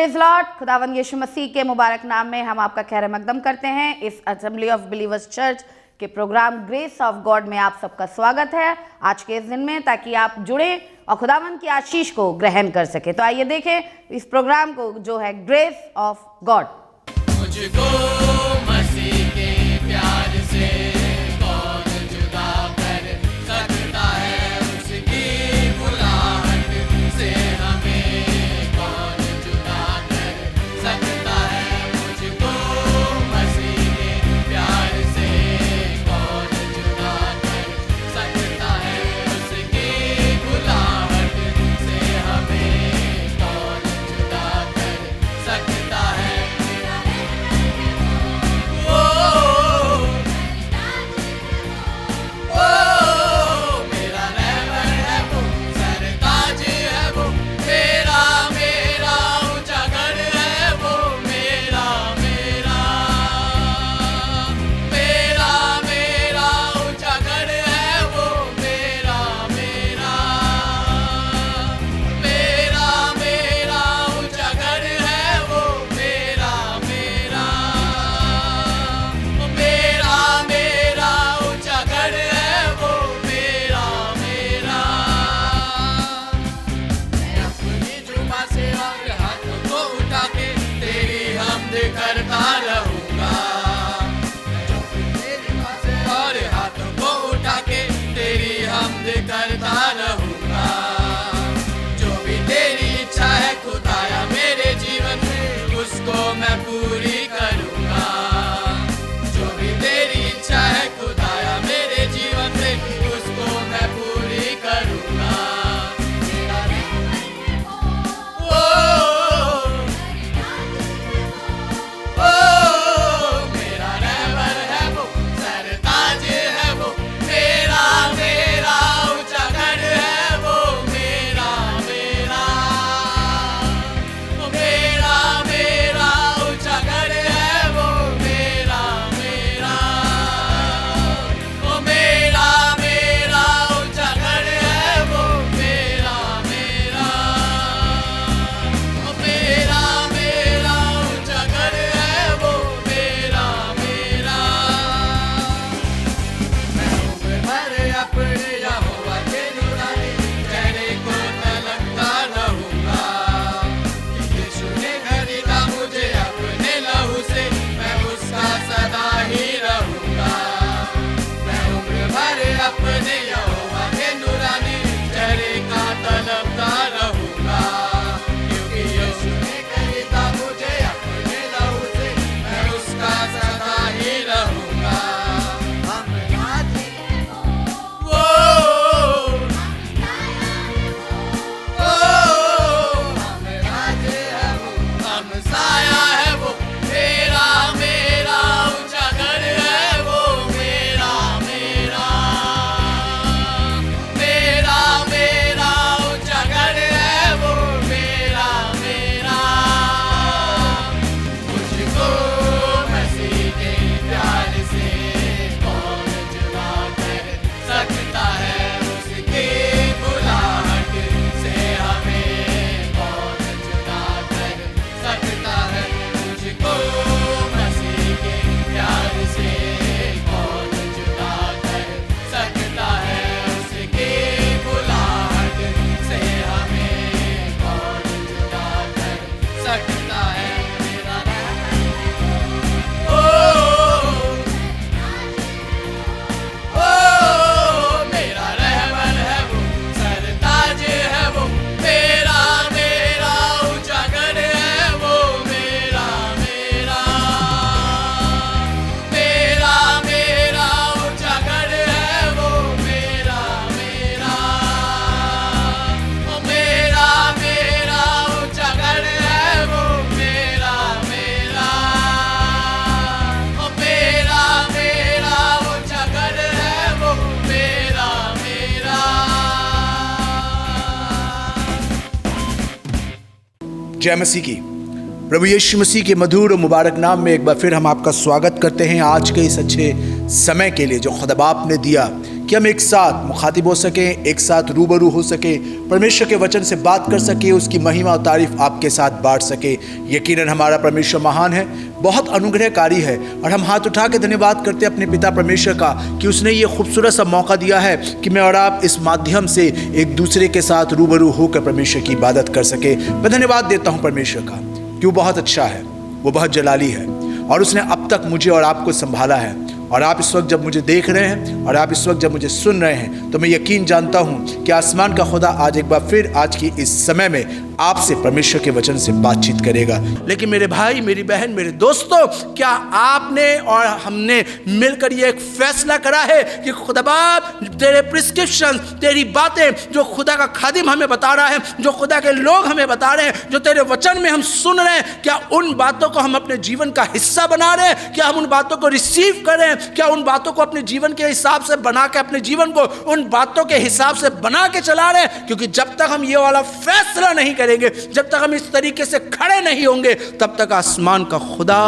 Praise Lord. खुदावंद यीशु मसीह के मुबारक नाम में हम आपका खैर मकदम करते हैं। इस असेंबली ऑफ बिलीवर्स चर्च के प्रोग्राम ग्रेस ऑफ गॉड में आप सबका स्वागत है आज के इस दिन में, ताकि आप जुड़े और खुदावंद की आशीष को ग्रहण कर सके। तो आइए देखें इस प्रोग्राम को जो है ग्रेस ऑफ गॉड। मुझको मसीह के प्यार से कौन जुदा कर सकता है, उसकी बुलाहट से हमें कौन जुदा कर सकता है। मुझको मसीह के प्यार से कौन जुदा कर सकता है, उसकी बुलाहट से हमें कौन जुदा कर सकता है। करता रहूंगा और हाथों को उठा के तेरी हमद करता रहूंगा। जो भी तेरी इच्छा है खुदाया मेरे जीवन में, उसको मैं पूरी करूंगा। जो भी तेरी इच्छा है खुदाया मेरे जीवन में, उसको मैं पूरी करूंगा। जय मसीह की। प्रभु यीशु मसीह के मधुर और मुबारक नाम में एक बार फिर हम आपका स्वागत करते हैं आज के इस अच्छे समय के लिए जो खुदा बाप ने दिया कि हम एक साथ मुखातिब हो सके, एक साथ रूबरू हो सके, परमेश्वर के वचन से बात कर सके, उसकी महिमा और तारीफ आपके साथ बांट सके। यकीनन हमारा परमेश्वर महान है, बहुत अनुग्रहकारी है, और हम हाथ उठा के धन्यवाद करते हैं अपने पिता परमेश्वर का कि उसने ये खूबसूरत सा मौका दिया है कि मैं और आप इस माध्यम से एक दूसरे के साथ रूबरू होकर परमेश्वर की इबादत कर सके। मैं धन्यवाद देता हूँ परमेश्वर का कि वो बहुत अच्छा है, वो बहुत जलाली है, और उसने अब तक मुझे और आपको संभाला है। और आप इस वक्त जब मुझे देख रहे हैं और आप इस वक्त जब मुझे सुन रहे हैं, तो मैं यकीन जानता हूं कि आसमान का खुदा आज एक बार फिर आज की इस समय में आपसे परमेश्वर के वचन से बातचीत करेगा। लेकिन मेरे भाई, मेरी बहन, मेरे दोस्तों, क्या आपने और हमने मिलकर ये एक फैसला करा है कि खुदा बाप तेरे प्रिस्क्रिप्शन, तेरी बातें जो खुदा का खादिम हमें बता रहा है, जो खुदा के लोग हमें बता रहे हैं, जो तेरे वचन में हम सुन रहे हैं, क्या उन बातों को हम अपने जीवन का हिस्सा बना रहे हैं? क्या हम उन बातों को रिसीव कर रहे हैं? क्या उन बातों को अपने जीवन के हिसाब से बना के, अपने जीवन को उन बातों के हिसाब से बना के चला रहे हैं? क्योंकि जब तक हम ये वाला फैसला नहीं करेंगे, जब तक हम इस तरीके से खड़े नहीं होंगे, तब तक आसमान का खुदा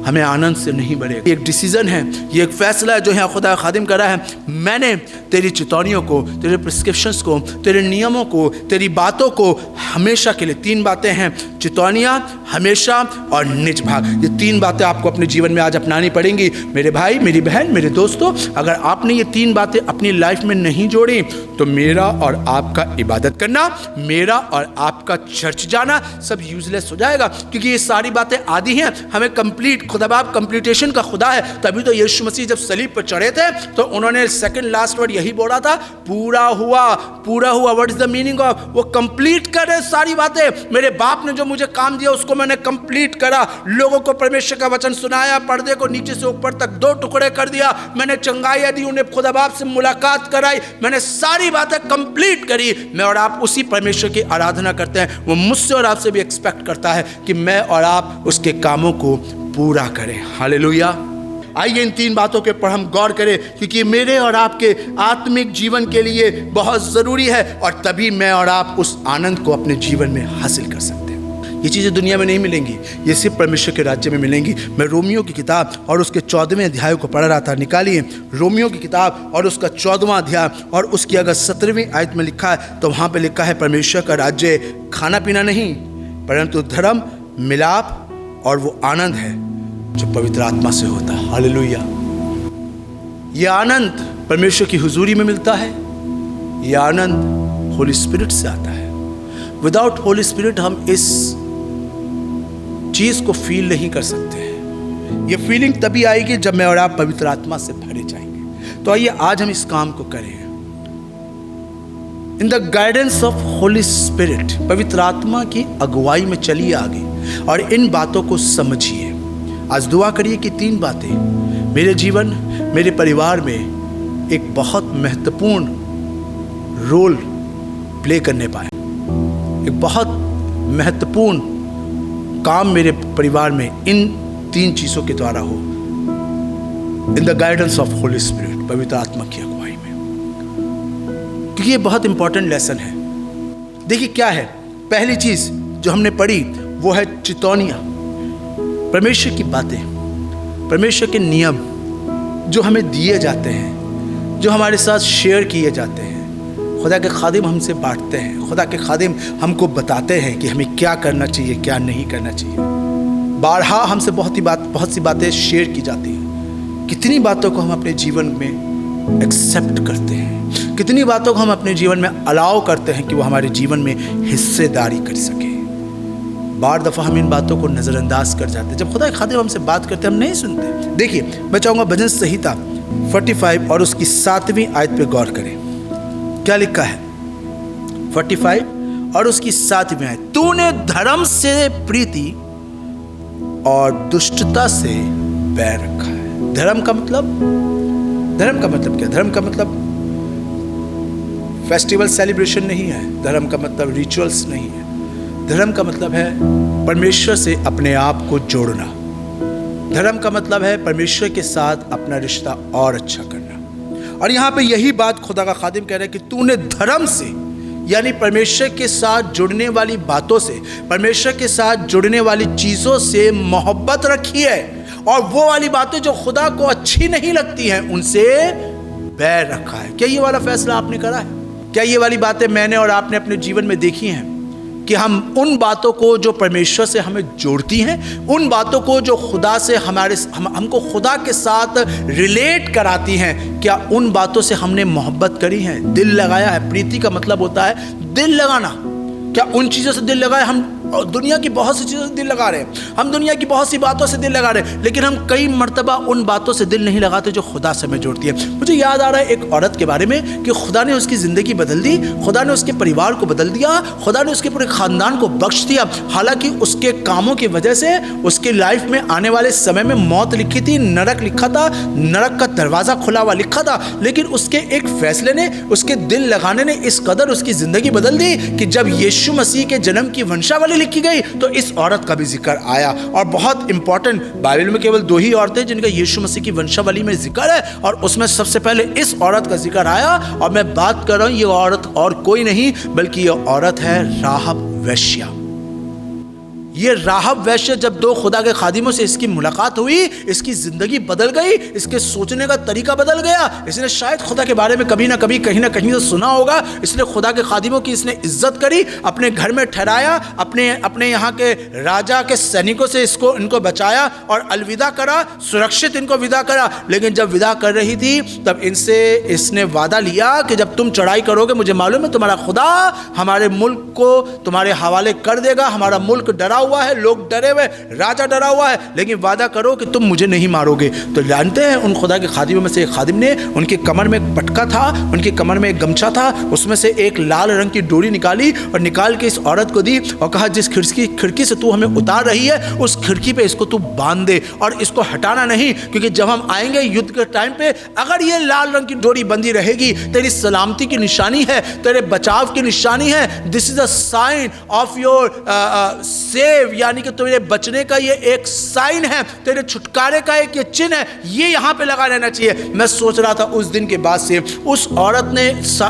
हमें आनंद से नहीं भरेगा। एक डिसीजन है, ये एक फैसला है जो यहाँ खुदा खादिम कर रहा है। मैंने तेरी चेतावनियों को, तेरे प्रिस्क्रिप्शंस को, तेरे नियमों को, तेरी बातों को हमेशा के लिए, 3 बातें हैं, चितौनियाँ, हमेशा और निज भाग। ये 3 बातें आपको अपने जीवन में आज अपनानी पड़ेंगी। मेरे भाई, मेरी बहन, मेरे दोस्तों, अगर आपने ये 3 बातें अपनी लाइफ में नहीं जोड़ी, तो मेरा और आपका इबादत करना, मेरा और आपका चर्च जाना सब यूजलेस हो जाएगा। क्योंकि ये सारी बातें आदि हैं, हमें कंप्लीट, खुदा बाप कंप्लीटेशन का खुदा है। तभी तो यीशु मसीह जब सलीब पर चढ़े थे तो उन्होंने सेकंड लास्ट वर्ड यही बोला था, पूरा हुआ, पूरा हुआ। What is the meaning of? वो कंप्लीट कर रहे सारी बातें। मेरे बाप ने जो मुझे काम दिया उसको मैंने कंप्लीट करा। लोगों को परमेश्वर का वचन सुनाया, पर्दे को नीचे से ऊपर तक 2 टुकड़े कर दिया, मैंने चंगाइयां दी, उन्हें खुदा बाप से मुलाकात कराई, मैंने सारी बातें कंप्लीट करी। मैं और आप उसी परमेश्वर की आराधना करते हैं। वो मुझसे और आपसे भी एक्सपेक्ट करता है कि मैं और आप उसके कामों को पूरा करें। हालेलुया। आइए इन 3 बातों के पर हम गौर करें, क्योंकि मेरे और आपके आत्मिक जीवन के लिए बहुत ज़रूरी है, और तभी मैं और आप उस आनंद को अपने जीवन में हासिल कर सकते हैं। ये चीज़ें दुनिया में नहीं मिलेंगी, ये सिर्फ परमेश्वर के राज्य में मिलेंगी। मैं रोमियो की किताब और उसके 14वें अध्याय को पढ़ रहा था। निकालिए रोमियो की किताब और उसका 14वां अध्याय, और उसकी अगर 17वीं आयत में लिखा है तो वहाँ पे लिखा है, परमेश्वर का राज्य खाना पीना नहीं, परंतु धर्म, मिलाप और वो आनंद है जो पवित्र आत्मा से होता है। हालेलुया। ये आनंद परमेश्वर की हुजूरी में मिलता है। ये आनंद होली स्पिरिट से आता है। विदाउट होली स्पिरिट हम इस चीज को फील नहीं कर सकते हैं। ये फीलिंग तभी आएगी जब मैं और आप पवित्र आत्मा से भरे जाएंगे। तो आइए आज हम इस काम को करें in the guidance of Holi spirit. पवित्र आत्मा की अगुवाई में चलिए आगे और इन बातों को समझिए। आज दुआ करिए कि 3 बातें मेरे जीवन, मेरे परिवार में एक बहुत महत्वपूर्ण रोल प्ले करने पाए, एक बहुत महत्वपूर्ण काम मेरे परिवार में इन 3 चीज़ों के द्वारा हो, in the guidance of Holi spirit, पवित्र आत्मा की अगुवाई में। क्योंकि ये बहुत इंपॉर्टेंट लेसन है। देखिए क्या है, पहली चीज़ जो हमने पढ़ी वो है चितौनियाँ, परमेश्वर की बातें, परमेश्वर के नियम जो हमें दिए जाते हैं, जो हमारे साथ शेयर किए जाते हैं। खुदा के खादिम हमसे बांटते हैं, खुदा के खादिम हमको बताते हैं कि हमें क्या करना चाहिए, क्या नहीं करना चाहिए। बारहा हमसे बहुत सी बातें शेयर की जाती हैं। कितनी बातों को हम अपने जीवन में एक्सेप्ट करते हैं, कितनी बातों को हम अपने जीवन में अलाउ करते हैं कि वो हमारे जीवन में हिस्सेदारी कर सके। बार दफ़ा हम इन बातों को नज़रअंदाज कर जाते हैं। जब खुदा के खादिम हमसे बात करते हैं हम नहीं सुनते। देखिए मैं चाहूँगा भजन संहिता 45 और उसकी 7वीं आयत पे गौर करें। क्या लिखा है? 45 और उसकी 7वीं आयत, तूने धर्म से प्रीति और दुष्टता से बैर रखा है। धर्म का मतलब क्या? धर्म का मतलब फेस्टिवल सेलिब्रेशन नहीं है। धर्म का मतलब रिचुअल्स नहीं है। धर्म का मतलब है परमेश्वर से अपने आप को जोड़ना। धर्म का मतलब है परमेश्वर के साथ अपना रिश्ता और अच्छा करना। और यहाँ पे यही बात खुदा का खादिम कह रहा है कि तूने धर्म से, यानी परमेश्वर के साथ जुड़ने वाली बातों से, परमेश्वर के साथ जुड़ने वाली चीज़ों से मोहब्बत रखी है, और वो वाली बातें जो खुदा को अच्छी नहीं लगती हैं उनसे बैर रखा है। क्या ये वाला फैसला आपने करा है? क्या ये वाली बातें मैंने और आपने अपने जीवन में देखी हैं कि हम उन बातों को जो परमेश्वर से हमें जोड़ती हैं, उन बातों को जो खुदा से हमको खुदा के साथ रिलेट कराती हैं, क्या उन बातों से हमने मोहब्बत करी है, दिल लगाया है? प्रीति का मतलब होता है दिल लगाना। क्या उन चीज़ों से दिल लगाए? हम दुनिया की बहुत सी चीज़ों से दिल लगा रहे हैं, हम दुनिया की बहुत सी बातों से दिल लगा रहे हैं, लेकिन हम कई मर्तबा उन बातों से दिल नहीं लगाते जो खुदा से हमें जोड़ती है। मुझे याद आ रहा है एक औरत के बारे में कि खुदा ने उसकी ज़िंदगी बदल दी, खुदा ने उसके परिवार को बदल दिया, खुदा ने उसके पूरे ख़ानदान को बख्श दिया। हालांकि उसके कामों की वजह से उसकी लाइफ में आने वाले समय में मौत लिखी थी, नरक लिखा था, नरक का दरवाज़ा खुला हुआ लिखा था, लेकिन उसके एक फैसले ने, उसके दिल लगाने ने इस कदर उसकी ज़िंदगी बदल दी कि जब यीशु मसीह के जन्म की वंशावली लिखी गई तो इस औरत का भी जिक्र आया। और बहुत इंपॉर्टेंट, बाइबल में केवल 2 ही औरतें जिनका यीशु मसीह की वंशावली में जिक्र है, और उसमें सबसे पहले इस औरत का जिक्र आया। और मैं बात कर रहा हूं, ये औरत और कोई नहीं बल्कि ये औरत है राहब वेश्या। ये राहब वैश्य, जब 2 खुदा के खादिमों से इसकी मुलाकात हुई, इसकी जिंदगी बदल गई, इसके सोचने का तरीका बदल गया। इसने शायद खुदा के बारे में कभी ना कभी कहीं ना कहीं तो सुना होगा, इसलिए खुदा के खादिमों की इसने इज्जत करी, अपने घर में ठहराया, अपने यहाँ के राजा के सैनिकों से इनको बचाया और अलविदा करा, सुरक्षित इनको विदा करा। लेकिन जब विदा कर रही थी तब इनसे इसने वादा लिया कि जब तुम चढ़ाई करोगे, मुझे मालूम है तुम्हारा खुदा हमारे मुल्क को तुम्हारे हवाले कर देगा, हमारा मुल्क डरा हुआ है, लोग डरे हुए, राजा डरा हुआ है, लेकिन वादा करो कि तुम मुझे नहीं मारोगे। तो जानते हैं उन खुदा के खादिमों में से एक खादिम ने, उनकी कमर में एक पटका था, उनकी कमर में एक गमछा था, उसमें से एक लाल रंग की डोरी निकाली और निकाल के इस औरत को दी और कहा जिस खिड़की से तू हमें उतार रही है उस खिड़की पे इसको तू बांध दे और इसको हटाना नहीं, क्योंकि जब हम आएंगे युद्ध के टाइम पे अगर ये लाल रंग की डोरी बंधी रहेगी, तेरी सलामती की निशानी है, तेरे बचाव की निशानी है। This is a sign of your save, यानी कि तेरे बचने का ये एक साइन है, तेरे छुटकारे का एक ये चिन्ह है, ये यहाँ पे लगा रहना चाहिए। मैं सोच रहा था उस दिन के बाद से उस औरत ने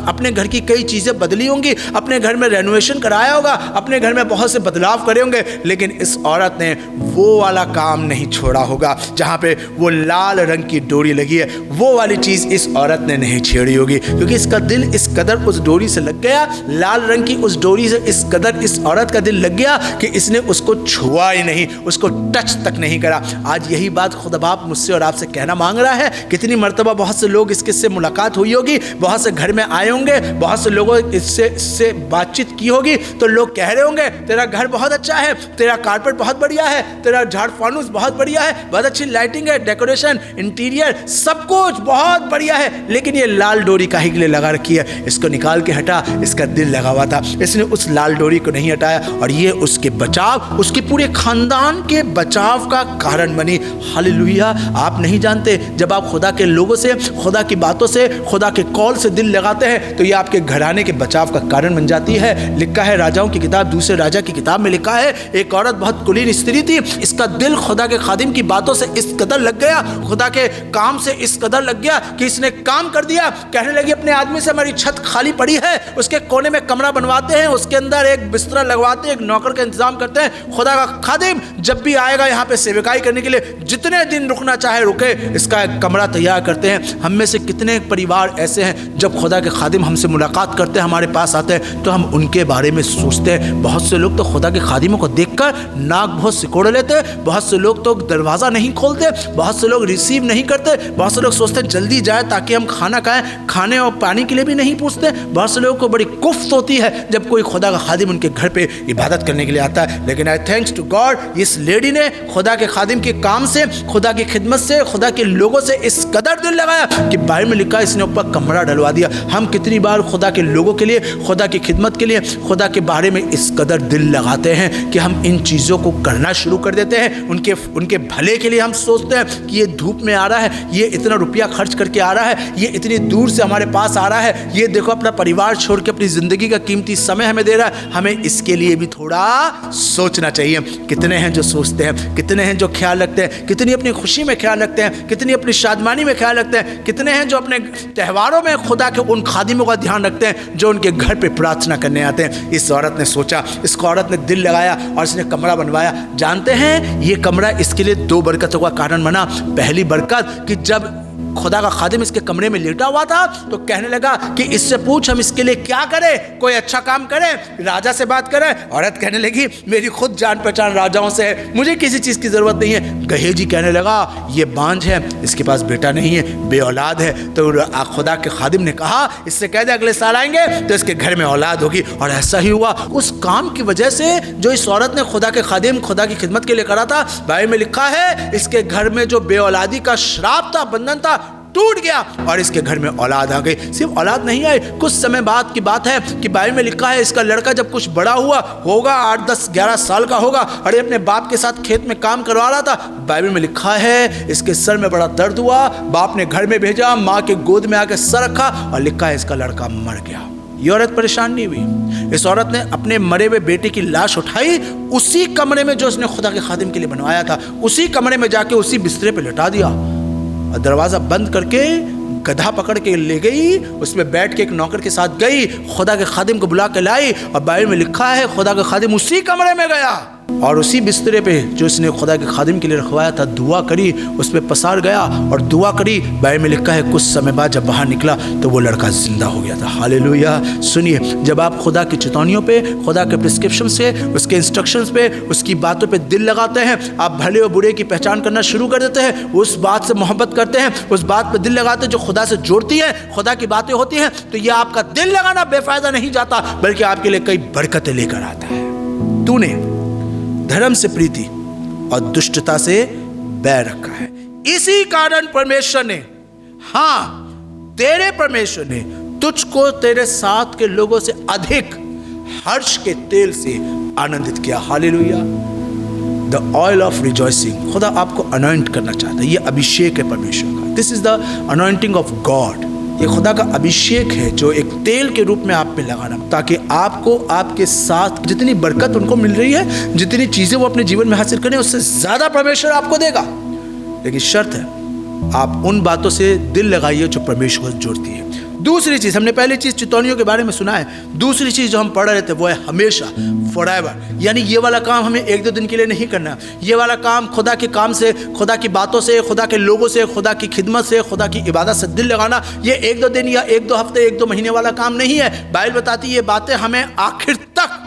अपने घर की कई चीज़ें बदली होंगी, अपने घर में रेनोवेशन कराया होगा, अपने घर में बहुत से बदलाव करे होंगे, लेकिन इस औरत ने वो वाला काम नहीं छोड़ा होगा जहाँ पे वो लाल रंग की डोरी लगी है, वो वाली चीज़ इस औरत ने नहीं छेड़ी होगी, क्योंकि इसका दिल इस कदर उस डोरी से लग गया, लाल रंग की उस डोरी से इस कदर इस औरत का दिल लग गया कि इसने उसको छुआ ही नहीं, उसको टच तक नहीं करा। आज यही बात खुदा बाप मुझसे और आपसे कहना मांग रहा है। कितनी मर्तबा बहुत से लोग इससे मुलाकात हुई होगी, बहुत से घर में आए होंगे, बहुत से लोगों इससे बातचीत की होगी, तो लोग कह रहे होंगे तेरा घर बहुत अच्छा है, तेरा कारपेट बहुत बढ़िया है, तेरा झाड़ फानूस बहुत बढ़िया है, बहुत अच्छी लाइटिंग है, डेकोरेशन, इंटीरियर सब कुछ बहुत बढ़िया है, लेकिन ये लाल डोरी काहे के लिए लगा रखी है? इसको निकाल के हटा, इसका दिल लगा हुआ था, इसने उस लाल डोरी को नहीं हटाया और ये उसके बचाव, उसके पूरे खानदान के बचाव का कारण बनी। हालेलुया। आप नहीं जानते, जब आप खुदा के लोगों से, खुदा की बातों से, खुदा के कॉल से दिल लगाते हैं तो ये आपके घराने के बचाव का कारण बन जाती है। लिखा है राजाओं की किताब, दूसरे राजा की किताब में लिखा है, एक औरत बहुत कुलीन स्त्री थी, इसका दिल खुदा के खादिम की बातों से इस कदर लग गया, खुदा के काम से इस कदर लग गया कि इसने काम कर दिया। कहने लगी अपने आदमी से हमारी छत खाली पड़ी है, उसके कोने में कमरा बनवाते हैं, उसके अंदर एक बिस्तरा लगवाते हैं, एक नौकर का इंतजाम करते हैं। खुदा का खादिम जब भी आएगा यहाँ पे सेवकाई करने के लिए, जितने दिन रुकना चाहे रुके, इसका एक कमरा तैयार करते हैं। हम में से कितने परिवार ऐसे हैं जब खुदा के खादिम हमसे मुलाकात करते हैं, हमारे पास आते हैं, तो हम उनके बारे में सोचते हैं। बहुत से लोग तो खुदा के खादिमों को देखकर नाक बहुत सिकोड़ लेते हैं, बहुत से लोग तो दरवाज़ा नहीं खोलते, बहुत से लोग रिसीव नहीं करते, बहुत से लोग सोचते हैं जल्दी जाए ताकि हम खाना खाएं, खाने और पानी के लिए भी नहीं पूछते। बहुत से लोगों को बड़ी कुफ्त होती है जब कोई खुदा का खादिम उनके घर पे इबादत करने के लिए आता है। लेकिन आई थैंक्स टू गॉड, इस लेडी ने खुदा के खादिम के काम से, खुदा की खिदमत से, खुदा के लोगों से इस कदर दिल लगाया कि बाइबल में लिखा इसने ऊपर कमरा डलवा दिया। हम कितनी बार खुदा के लोगों के लिए, खुदा की खिदमत के लिए, खुदा के बारे में इस कदर दिल लगाते हैं कि हम इन चीज़ों को करना शुरू कर देते हैं। उनके भले के लिए हम सोचते हैं कि ये धूप में आ रहा है, ये इतना रुपया खर्च करके आ रहा है, ये इतनी दूर से हमारे पास आ रहा है, ये देखो अपना परिवार छोड़ के अपनी ज़िंदगी का कीमती समय हमें दे रहा है। हमें इसके लिए भी थोड़ा सोचना चाहिए। कितने हैं जो सोचते हैं, कितने हैं जो ख्याल रखते हैं, कितनी अपनी खुशी में ख्याल रखते हैं, कितनी अपनी शादमानी में ख्याल रखते हैं, कितने हैं जो अपने त्योहारों में खुदा के उन खादिमों का ध्यान रखते हैं जो उनके घर पे प्रार्थना करने आते हैं। इस औरत ने सोचा, इस औरत ने दिल लगाया और इसने कमरा बनवाया। जानते हैं ये कमरा इसके लिए 2 बरकतों का कारण बना। पहली बरकत कि जब खुदा का खादिम इसके कमरे में लेटा हुआ था, तो कहने लगा कि इससे पूछ हम इसके लिए क्या करें, कोई अच्छा काम करें, राजा से बात करें। औरत कहने लगी मेरी खुद जान पहचान राजाओं से है, मुझे किसी चीज़ की ज़रूरत नहीं है। गहेजी कहने लगा ये बांझ है, इसके पास बेटा नहीं है, बे औलाद है। तो खुदा के खादिम ने कहा इससे कह दे अगले साल आएंगे तो इसके घर में औलाद होगी। और ऐसा ही हुआ। उस काम की वजह से जो इस औरत ने खुदा के खादिम खुदा की खिदमत के लिए करा था, बाइबल में लिखा है इसके घर में जो बे औलादी का श्राप था, बंधन था, टूट गया और इसके घर में औलाद आ गई। सिर्फ औलाद नहीं आई, कुछ समय बाद की बात है कि बाइबल में लिखा है इसका लड़का जब कुछ बड़ा हुआ होगा, 8, 10, 11 साल का होगा, अरे अपने बाप के साथ खेत में काम करवा रहा था। बाइबल में लिखा है इसके सर में बड़ा दर्द हुआ, बाप ने घर में भेजा, माँ के गोद में आके सर रखा और लिखा है इसका लड़का मर गया। ये औरत परेशान नहीं हुई। इस औरत ने अपने मरे हुए बेटे की लाश उठाई, उसी कमरे में जो उसने खुदा के खादिम के लिए बनवाया था, उसी कमरे में जाके उसी बिस्तरे पे लिटा दिया और दरवाजा बंद करके गधा पकड़ के ले गई, उसमें बैठ के एक नौकर के साथ गई, खुदा के खादिम को बुला के लाई। और बाइबल में लिखा है खुदा का खादिम उसी कमरे में गया और उसी बिस्तरे पे जो इसने खुदा के खादिम के लिए रखवाया था दुआ करी, उस पर पसार गया और दुआ करी। बाइबल में लिखा है कुछ समय बाद जब बाहर निकला तो वो लड़का जिंदा हो गया था। हालेलुया। सुनिए, जब आप खुदा की चेतावनियों पे, खुदा के प्रिस्क्रिप्शन से, उसके इंस्ट्रक्शंस पे, उसकी बातों पे दिल लगाते हैं, आप भले और बुरे की पहचान करना शुरू कर देते हैं, उस बात से मोहब्बत करते हैं, उस बात पे दिल लगाते हैं जो खुदा से जोड़ती है, खुदा की बातें होती हैं, तो ये आपका दिल लगाना बेफायदा नहीं जाता, बल्कि आपके लिए कई बरकतें लेकर आता है। तूने धर्म से प्रीति और दुष्टता से बैर रखा है, इसी कारण परमेश्वर ने, हाँ तेरे परमेश्वर ने तुझको तेरे साथ के लोगों से अधिक हर्ष के तेल से आनंदित किया। Hallelujah. The oil of rejoicing, खुदा आपको अनॉइंट करना चाहता है। ये अभिषेक है परमेश्वर का। This is the anointing of God. ये खुदा का अभिषेक है जो एक तेल के रूप में आप पे लगाना, ताकि आपको आपके साथ जितनी बरकत उनको मिल रही है, जितनी चीजें वो अपने जीवन में हासिल करें, उससे ज्यादा परमेश्वर आपको देगा। लेकिन शर्त है आप उन बातों से दिल लगाइए जो परमेश्वर को जोड़ती है। दूसरी चीज, हमने पहली चीज चितौनियों के बारे में सुना है, दूसरी चीज जो हम पढ़ रहे थे वो है हमेशा, फॉरएवर। यानी ये वाला काम हमें 1-2 दिन के लिए नहीं करना। ये वाला काम खुदा के काम से, खुदा की बातों से, खुदा के लोगों से, खुदा की खिदमत से, खुदा की इबादत से दिल लगाना, ये 1-2 दिन या 1-2 हफ्ते, 1-2 महीने वाला काम नहीं है। बाइबल बताती है ये बातें हमें आखिर तक,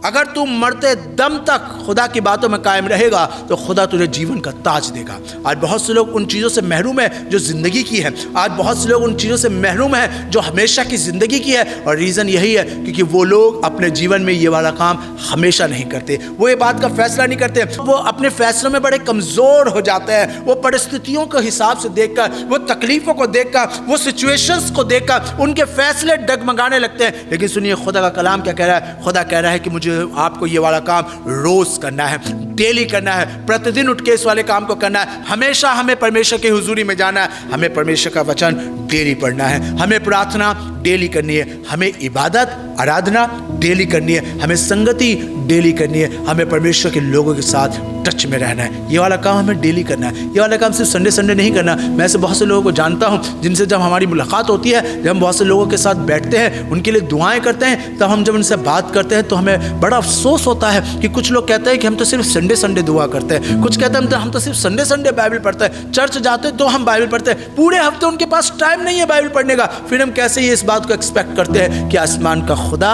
अगर तू मरते दम तक खुदा की बातों में कायम रहेगा तो खुदा तुझे जीवन का ताज देगा। आज बहुत से लोग उन चीज़ों से महरूम है जो ज़िंदगी की है। आज बहुत से लोग उन चीज़ों से महरूम है जो हमेशा की ज़िंदगी की है। और रीज़न यही है क्योंकि वो लोग अपने जीवन में ये वाला काम हमेशा नहीं करते। वो ये बात का फैसला नहीं करते। वो अपने फैसलों में बड़े कमज़ोर हो जाते हैं। वो परिस्थितियों के हिसाब से देखकर, वो तकलीफ़ों को देखकर, वो सिचुएशंस को देखकर उनके फैसले डगमगाने लगते हैं। लेकिन सुनिए खुदा का कलाम क्या कह रहा है। खुदा कह रहा है कि मुझे आपको ये वाला काम रोज करना है, डेली करना है, प्रतिदिन उठ के इस वाले काम को करना है। हमेशा हमें परमेश्वर की हुजूरी में जाना है, हमें परमेश्वर का वचन डेली पढ़ना है, हमें प्रार्थना डेली करनी है, हमें इबादत आराधना डेली करनी है, हमें संगति डेली करनी है, हमें परमेश्वर के लोगों के साथ टच में रहना है। ये वाला काम हमें डेली करना है। ये वाला काम सिर्फ संडे नहीं करना। मैं ऐसे बहुत से लोगों को जानता हूँ जिनसे जब हमारी मुलाकात होती है, जब हम बहुत से लोगों के साथ बैठते हैं, उनके लिए दुआएं करते हैं, तब हम जब उनसे बात करते हैं तो हमें बड़ा अफसोस होता है कि कुछ लोग कहते हैं कि हम तो सिर्फ संडे दुआ करते हैं, कुछ कहते हैं हम तो सिर्फ संडे बाइबल पढ़ते हैं, चर्च जाते हैं तो हम बाइबल पढ़ते हैं, पूरे हफ्ते उनके पास टाइम नहीं है बाइबल पढ़ने का। फिर हम कैसे ये इस बात को एक्सपेक्ट करते हैं कि आसमान का खुदा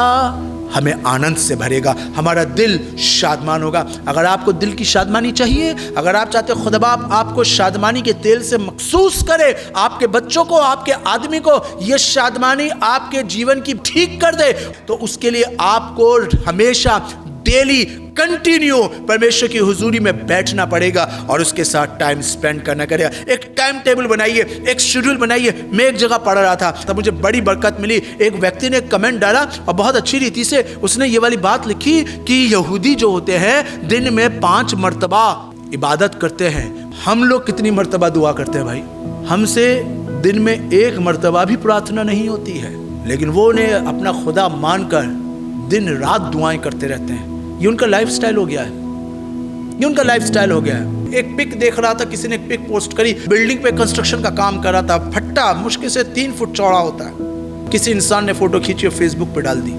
हमें आनंद से भरेगा, हमारा दिल शादमान होगा। अगर आपको दिल की शादमानी चाहिए, अगर आप चाहते हो खुदा बाप आपको शादमानी के तेल से मखसूस करे, आपके बच्चों को, आपके आदमी को ये शादमानी आपके जीवन की ठीक कर दे, तो उसके लिए आपको हमेशा डेली कंटिन्यू परमेश्वर की हुजूरी में बैठना पड़ेगा और उसके साथ टाइम स्पेंड करना पड़ेगा। एक टाइम टेबल बनाइए, एक शेड्यूल बनाइए। मैं एक जगह पढ़ रहा था तब मुझे बड़ी बरकत मिली। एक व्यक्ति ने एक कमेंट डाला और बहुत अच्छी रीति से उसने ये वाली बात लिखी कि यहूदी जो होते हैं दिन में 5 मर्तबा इबादत करते हैं। हम लोग कितनी मर्तबा दुआ करते हैं भाई? हमसे दिन में 1 मर्तबा भी प्रार्थना नहीं होती है, लेकिन वो ने अपना खुदा मानकर दिन रात दुआएं करते रहते हैं। ये उनका लाइफस्टाइल हो गया है, ये उनका लाइफस्टाइल हो गया है। एक पिक देख रहा था, किसी ने एक पिक पोस्ट करी, बिल्डिंग पे कंस्ट्रक्शन का काम कर रहा था, फट्टा मुश्किल से 3 फुट चौड़ा होता है। किसी इंसान ने फोटो खींची और फेसबुक पे डाल दी।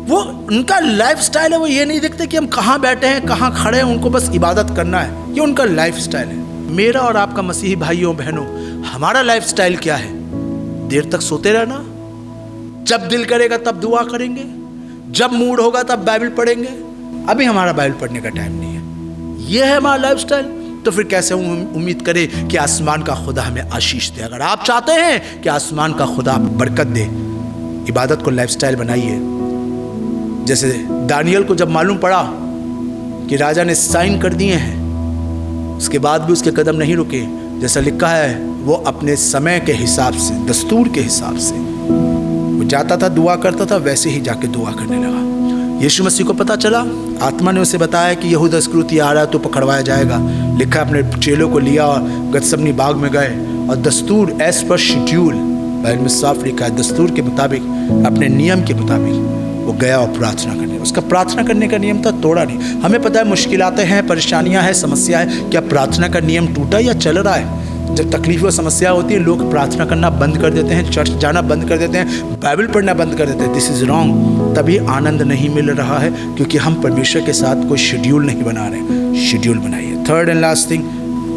वो उनका लाइफस्टाइल है। वो ये नहीं देखते कि हम कहाँ बैठे हैं, कहाँ खड़े हैं, उनको बस इबादत करना है। ये उनका लाइफस्टाइल है। मेरा और आपका मसीही भाइयों बहनों, हमारा लाइफस्टाइल क्या है? देर तक सोते रहना, जब दिल करेगा तब दुआ करेंगे, जब मूड होगा तब बाइबल पढ़ेंगे। अभी हमारा बाइबल पढ़ने का टाइम नहीं है। यह है हमारा लाइफस्टाइल। तो फिर कैसे उम्मीद करें कि आसमान का खुदा हमें आशीष दे? अगर आप चाहते हैं कि आसमान का खुदा बरकत दे, इबादत को लाइफस्टाइल बनाइए। जैसे दानियल को जब मालूम पड़ा कि राजा ने साइन कर दिए हैं, उसके बाद भी उसके कदम नहीं रुके। जैसा लिखा है, वो अपने समय के हिसाब से, दस्तूर के हिसाब से वो जाता था, दुआ करता था, वैसे ही जाके दुआ करने लगा। यीशु मसीह को पता चला, आत्मा ने उसे बताया कि यहूदा इस्करियोती आ रहा है तो पकड़वाया जाएगा। लिखा है, अपने चेलों को लिया और गतसमनी बाग में गए और दस्तूर एज पर शेड्यूल, बाइबल में साफ लिखा है, दस्तूर के मुताबिक, अपने नियम के मुताबिक वो गया और प्रार्थना करने। उसका प्रार्थना करने का नियम था, तोड़ा नहीं। हमें पता है मुश्किलातें हैं, परेशानियां हैं, समस्या है। क्या प्रार्थना का नियम टूटा या चल रहा है? जब तकलीफ और समस्या होती है, लोग प्रार्थना करना बंद कर देते हैं, चर्च जाना बंद कर देते हैं, बाइबल पढ़ना बंद कर देते हैं। This is wrong. तभी आनंद नहीं मिल रहा है, क्योंकि हम परमेश्वर के साथ कोई शेड्यूल नहीं बना रहे। शेड्यूल बनाइए। थर्ड एंड लास्ट थिंग,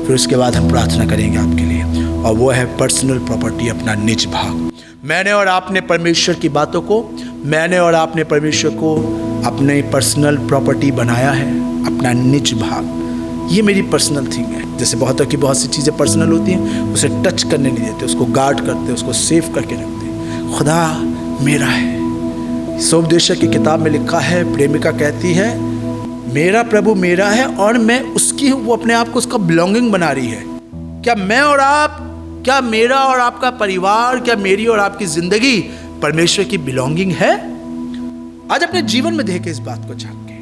फिर उसके बाद हम प्रार्थना करेंगे आपके लिए, और वो है पर्सनल प्रॉपर्टी, अपना निज भाग। मैंने और आपने परमेश्वर की बातों को, मैंने और आपने परमेश्वर को अपने पर्सनल प्रॉपर्टी बनाया है, अपना निज भाग। ये मेरी पर्सनल थिंग है। जैसे बहुतों की बहुत सी चीज़ें पर्सनल होती हैं, उसे टच करने नहीं देते, उसको गार्ड करते, उसको सेव करके रखते। खुदा मेरा है। सोपदेशक की किताब में लिखा है, प्रेमिका कहती है, मेरा प्रभु मेरा है और मैं उसकी हूँ। वो अपने आप को उसका बिलोंगिंग बना रही है। क्या मैं और आप, क्या मेरा और आपका परिवार, क्या मेरी और आपकी जिंदगी परमेश्वर की बिलोंगिंग है? आज अपने जीवन में देखें इस बात को झांक के,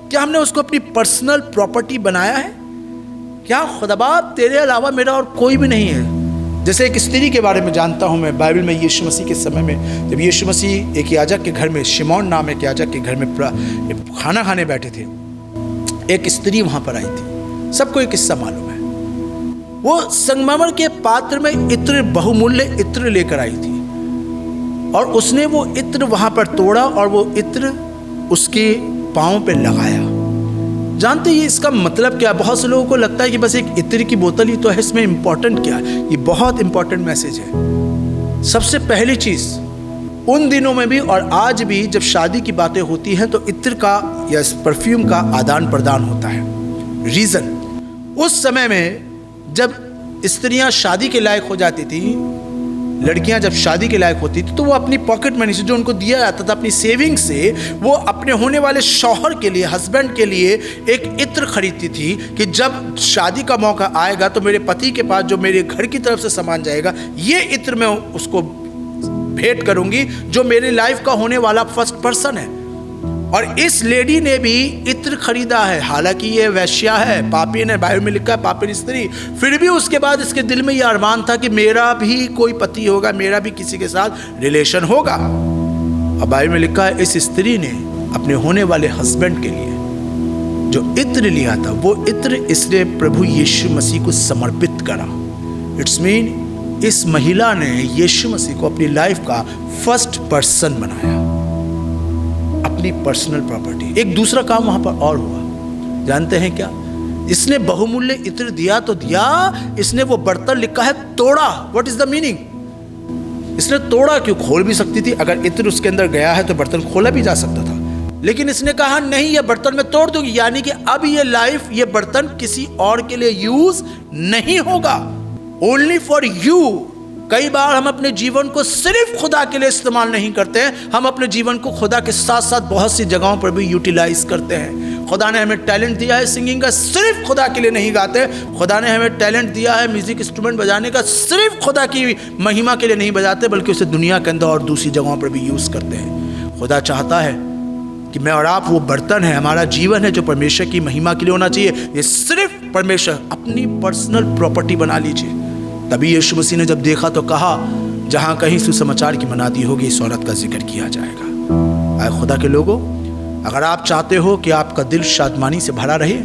क्या हमने उसको अपनी पर्सनल प्रॉपर्टी बनाया है? क्या खुदाबाद तेरे अलावा मेरा और कोई भी नहीं है? जैसे एक स्त्री के बारे में जानता हूं मैं, बाइबल में यीशु मसीह के समय में, जब यीशु मसीह एक याजक के घर में, शिमोन नाम एक याजक के घर में खाना खाने बैठे थे, एक स्त्री वहां पर आई थी। सबको एक किस्सा मालूम है। वो संगमरमर के पात्र में इत्र, बहुमूल्य इत्र लेकर आई थी, और उसने वो इत्र वहां पर तोड़ा और वो इत्र उसके पांव पे लगाया। जानते हैं इसका मतलब क्या? बहुत से लोगों को लगता है कि बस एक इत्र की बोतल ही तो है, इसमें इंपॉर्टेंट क्या है? ये बहुत इंपॉर्टेंट मैसेज है। सबसे पहली चीज, उन दिनों में भी और आज भी जब शादी की बातें होती हैं तो इत्र का या परफ्यूम का आदान प्रदान होता है। रीजन, उस समय में जब स्त्रियां शादी के लायक हो जाती थी, लड़कियां जब शादी के लायक होती थी, तो वो अपनी पॉकेट मनी से, जो उनको दिया जाता था, अपनी सेविंग से, वो अपने होने वाले शौहर के लिए, हस्बैंड के लिए एक इत्र खरीदती थी कि जब शादी का मौका आएगा तो मेरे पति के पास जो मेरे घर की तरफ से सामान जाएगा, ये इत्र मैं उसको भेंट करूंगी, जो मेरे लाइफ का होने वाला फर्स्ट पर्सन है। और इस लेडी ने भी इत्र खरीदा है। हालांकि ये वैश्या है, पापी ने, बाइबल में लिखा है पापी स्त्री, फिर भी उसके बाद इसके दिल में ये अरमान था कि मेरा भी कोई पति होगा, मेरा भी किसी के साथ रिलेशन होगा। और बाइबल में लिखा है इस स्त्री ने अपने होने वाले हस्बैंड के लिए जो इत्र लिया था, वो इत्र इसने प्रभु यीशु मसीह को समर्पित करा। इट्स मीन इस महिला ने यीशु मसीह को अपनी लाइफ का फर्स्ट पर्सन बनाया, अपनी पर्सनल प्रॉपर्टी। एक दूसरा काम वहां पर और हुआ, जानते हैं क्या? इसने बहुमूल्य इत्र दिया तो दिया, इसने वो बर्तन, लिखा है तोड़ा। What is the meaning? इसने तोड़ा क्यों? खोल भी सकती थी। अगर इत्र उसके अंदर गया है तो बर्तन खोला भी जा सकता था, लेकिन इसने कहा नहीं, ये बर्तन मैं तोड़ दूंगी। यानी कि अब ये लाइफ, ये बर्तन किसी और के लिए यूज नहीं होगा, ओनली फॉर यू। कई बार हम अपने जीवन को सिर्फ खुदा के लिए इस्तेमाल नहीं करते हैं, हम अपने जीवन को खुदा के साथ साथ बहुत सी जगहों पर भी यूटिलाइज करते हैं। खुदा ने हमें टैलेंट दिया है सिंगिंग का, सिर्फ खुदा के लिए नहीं गाते। खुदा ने हमें टैलेंट दिया है म्यूजिक इंस्ट्रूमेंट बजाने का, सिर्फ खुदा की महिमा के लिए नहीं बजाते, बल्कि उसे दुनिया के अंदर और दूसरी जगहों पर भी यूज करते हैं। खुदा चाहता है कि मैं और आप वो बर्तन है, हमारा जीवन है जो परमेश्वर की महिमा के लिए होना चाहिए। ये सिर्फ परमेश्वर अपनी पर्सनल प्रॉपर्टी बना लीजिए। तभी यीशु मसीह ने जब देखा तो कहा, जहां कहीं सुसमाचार की मनादी होगी, इस औरत का जिक्र किया जाएगा। आए खुदा के लोगों, अगर आप चाहते हो कि आपका दिल शादमानी से भरा रहे,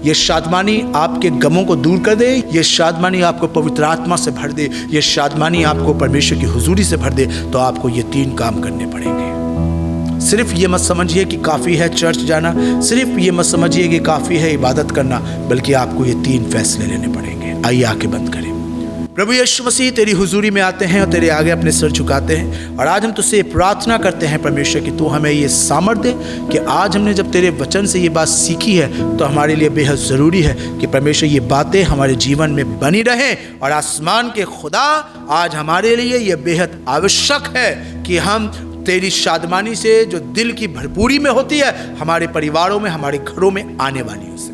ये शादमानी आपके गमों को दूर कर दे, ये शादमानी आपको पवित्र आत्मा से भर दे, ये शादमानी आपको परमेश्वर की हुजूरी से भर दे, तो आपको ये 3 काम करने पड़ेंगे। सिर्फ ये मत समझिए कि काफ़ी है चर्च जाना, सिर्फ ये मत समझिए कि काफ़ी है इबादत करना, बल्कि आपको ये 3 फैसले लेने पड़ेंगे। आइए आंखें बंद करें। प्रभु यीशु मसीह तेरी हुजूरी में आते हैं और तेरे आगे अपने सिर झुकाते हैं। और आज हम तुझसे प्रार्थना करते हैं परमेश्वर कि तू हमें ये सामर्थ्य दे कि आज हमने जब तेरे वचन से ये बात सीखी है तो हमारे लिए बेहद ज़रूरी है कि परमेश्वर ये बातें हमारे जीवन में बनी रहें। और आसमान के खुदा आज हमारे लिए ये बेहद आवश्यक है कि हम तेरी शादमानी से जो दिल की भरपूरी में होती है हमारे परिवारों में, हमारे घरों में आने वाली हो सके।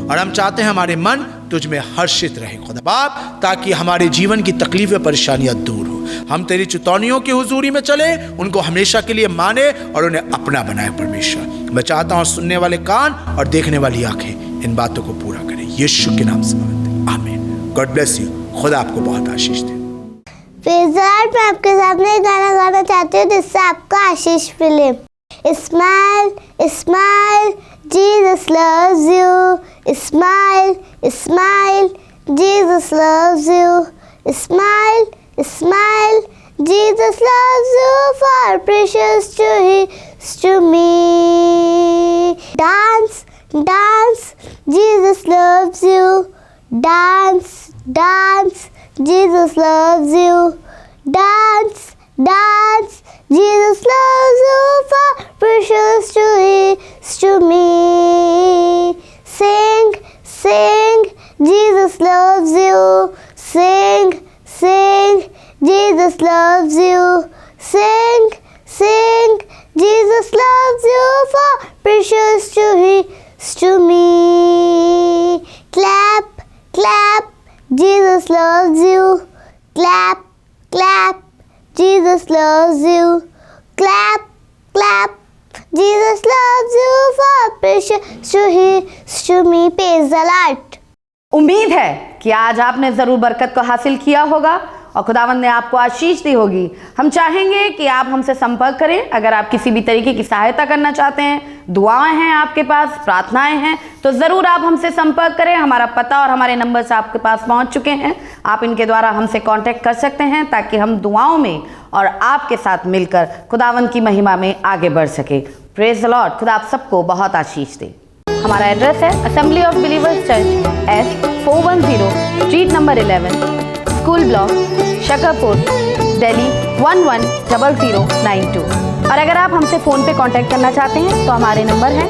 और हम चाहते हैं हमारे मन तुझ में हर्षित रहे खुदा बाप, ताकि हमारे जीवन की तकलीफें परेशानियां दूर हो। हम तेरी चितौनियों की हुजूरी में चले, उनको हमेशा के लिए माने और उन्हें अपना बनाए परमेश्वर। मैं चाहता हूँ सुनने वाले कान और देखने वाली आंखें इन बातों को पूरा करें, यीशु के नाम से मांगते हैं, आमीन। God bless you. खुदा आपको बहुत आशीष दे। मैं आपके सामने गाना गाना चाहती हूँ जिससे आपको आशीष मिले। Smile, smile, Jesus loves you. Smile, smile, Jesus loves you. Smile, smile, Jesus loves you. For precious to He is to me. Dance, dance, Jesus loves you. Dance, dance, Jesus loves you. Dance, dance, Jesus loves you. For precious to He is to me. Sing, sing, Jesus loves you. Sing, sing, Jesus loves you. Sing, sing, Jesus loves you. For precious to He is to me. Clap, clap, Jesus loves you. Clap, clap, Jesus loves you. Clap, clap, Jesus loves you. For precious to He is to me. Praise the Lord. उम्मीद है कि आज आपने ज़रूर बरकत को हासिल किया होगा और खुदावंद ने आपको आशीष दी होगी। हम चाहेंगे कि आप हमसे संपर्क करें। अगर आप किसी भी तरीके की सहायता करना चाहते हैं, दुआएं हैं आपके पास, प्रार्थनाएं हैं, तो ज़रूर आप हमसे संपर्क करें। हमारा पता और हमारे नंबर्स आपके पास पहुंच चुके हैं। आप इनके द्वारा हमसे कांटेक्ट कर सकते हैं ताकि हम दुआओं में और आपके साथ मिलकर खुदावंद की महिमा में आगे बढ़ सके। Praise the Lord. खुदा आप सबको बहुत आशीष दे। हमारा एड्रेस है assembly of believers church, S410 street number 11, school block, Shakarpur, Delhi 110092। और अगर आप हमसे फ़ोन पे कांटेक्ट करना चाहते हैं तो हमारे नंबर हैं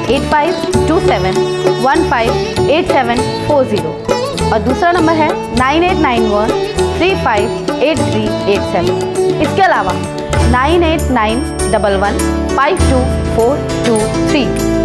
8527158740 और दूसरा नंबर है 9891358387। इसके अलावा 9891152423